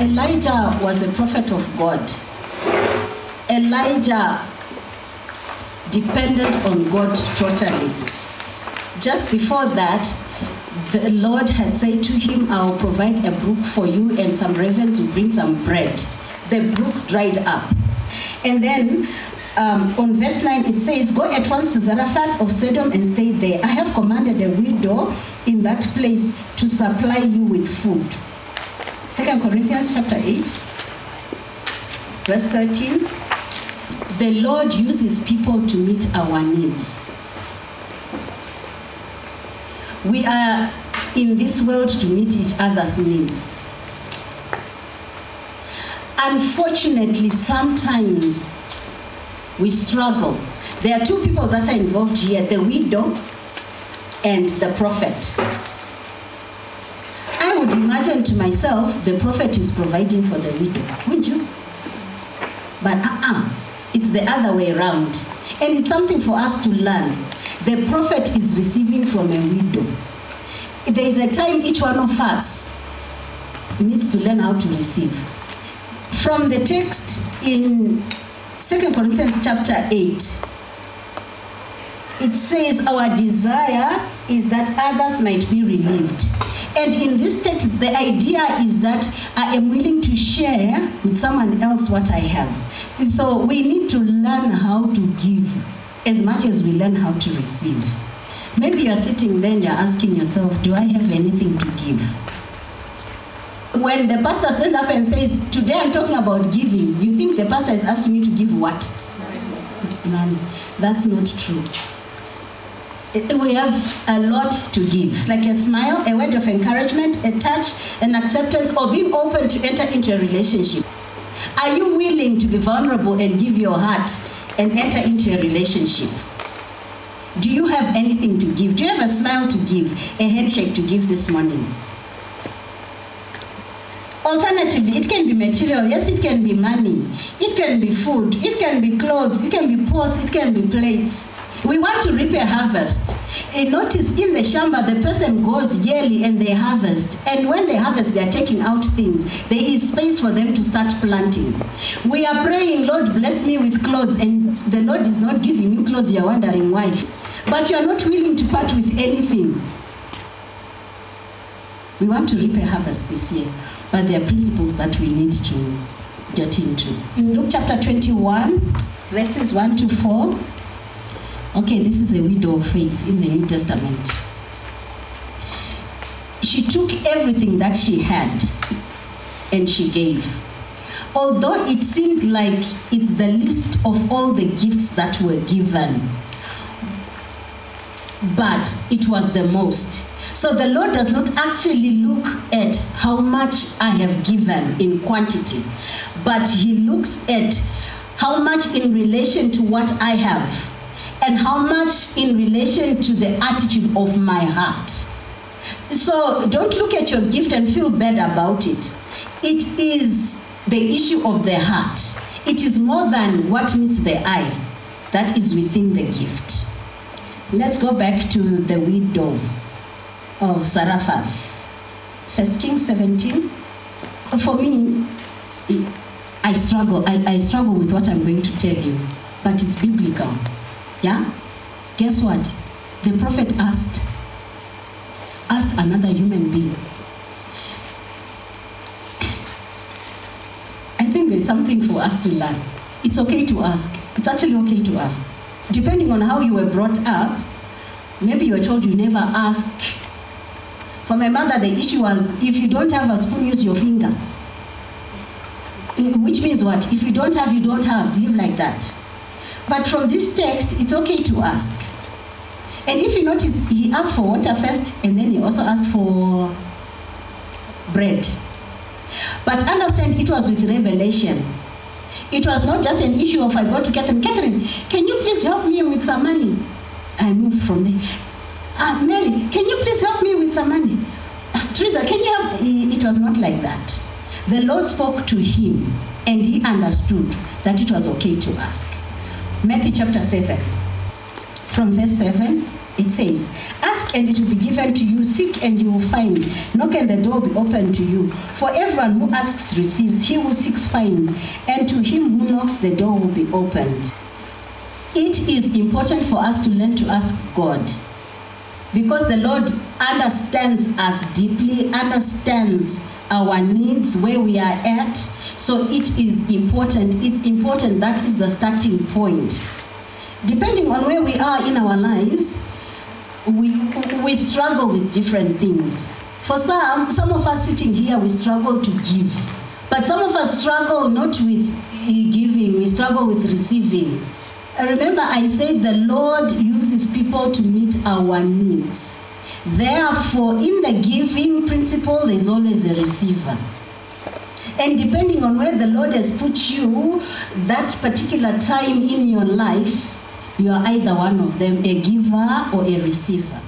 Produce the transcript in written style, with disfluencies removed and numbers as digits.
Elijah was a prophet of God. Elijah depended on God totally. Just before that, the Lord had said to him, I will provide a brook for you, and some ravens will bring some bread. The brook dried up. And then on verse 9 it says, go at once to Zarephath of Sidon and stay there. I have commanded a widow in that place to supply you with food. 2 Corinthians chapter 8, verse 13. The Lord uses people to meet our needs. We are in this world to meet each other's needs. Unfortunately, sometimes we struggle. There are two people that are involved here, the widow and the prophet. I would imagine to myself, the prophet is providing for the widow, wouldn't you? But it's the other way around. And it's something for us to learn. The prophet is receiving from a widow. There is a time each one of us needs to learn how to receive. From the text in 2 Corinthians chapter 8, it says, our desire is that others might be relieved. And in this text, the idea is that I am willing to share with someone else what I have. So we need to learn how to give as much as we learn how to receive. Maybe you're sitting there and you're asking yourself, do I have anything to give? When the pastor stands up and says, today I'm talking about giving, you think the pastor is asking you to give what? Money. That's not true. We have a lot to give, like a smile, a word of encouragement, a touch, an acceptance, or being open to enter into a relationship. Are you willing to be vulnerable and give your heart and enter into a relationship? Do you have anything to give? Do you have a smile to give, a handshake to give this morning? Alternatively, it can be material. Yes, it can be money. It can be food. It can be clothes. It can be pots. It can be plates. We want to reap a harvest. And notice in the shamba, the person goes yearly and they harvest. And when they harvest, they are taking out things. There is space for them to start planting. We are praying, Lord, bless me with clothes. And the Lord is not giving you clothes. You are wondering why. But you are not willing to part with anything. We want to reap a harvest this year. But there are principles that we need to get into. In Luke chapter 21, verses 1 to 4. Okay, this is a widow of faith in the New Testament. She took everything that she had and she gave. Although it seemed like it's the least of all the gifts that were given, but it was the most. So the Lord does not actually look at how much I have given in quantity, but he looks at how much in relation to what I have, and how much in relation to the attitude of my heart. So don't look at your gift and feel bad about it. It is the issue of the heart. It is more than what meets the eye that is within the gift. Let's go back to the widow of Zarephath. 1 Kings 17. For me, I struggle with what I'm going to tell you, but it's biblical. Yeah? Guess what? The prophet asked another human being. I think there's something for us to learn. It's okay to ask. It's actually okay to ask. Depending on how you were brought up, maybe you were told you never ask. For my mother, the issue was, if you don't have a spoon, use your finger. Which means what? If you don't have, you don't have. Live like that. But from this text, it's okay to ask. And if you notice, he asked for water first, and then he also asked for bread. But understand, it was with revelation. It was not just an issue of I go to Catherine, can you please help me with some money? I moved from there. Mary, can you please help me with some money? Teresa, can you help? It was not like that. The Lord spoke to him, and he understood that it was okay to ask. Matthew chapter 7, from verse 7, It says, ask and it will be given to you, seek and you will find, knock and the door will be opened to you. For everyone who asks receives, he who seeks finds, and to him who knocks the door will be opened. It is important for us to learn to ask God, because the Lord understands us deeply, understands our needs, where we are at. So it is important. It's important. That is the starting point. Depending on where we are in our lives, we struggle with different things. For some of us sitting here, we struggle to give. But some of us struggle not with giving, we struggle with receiving. Remember, I said the Lord uses people to meet our needs. Therefore, in the giving principle, there's always a receiver. And depending on where the Lord has put you, that particular time in your life, you are either one of them, a giver or a receiver.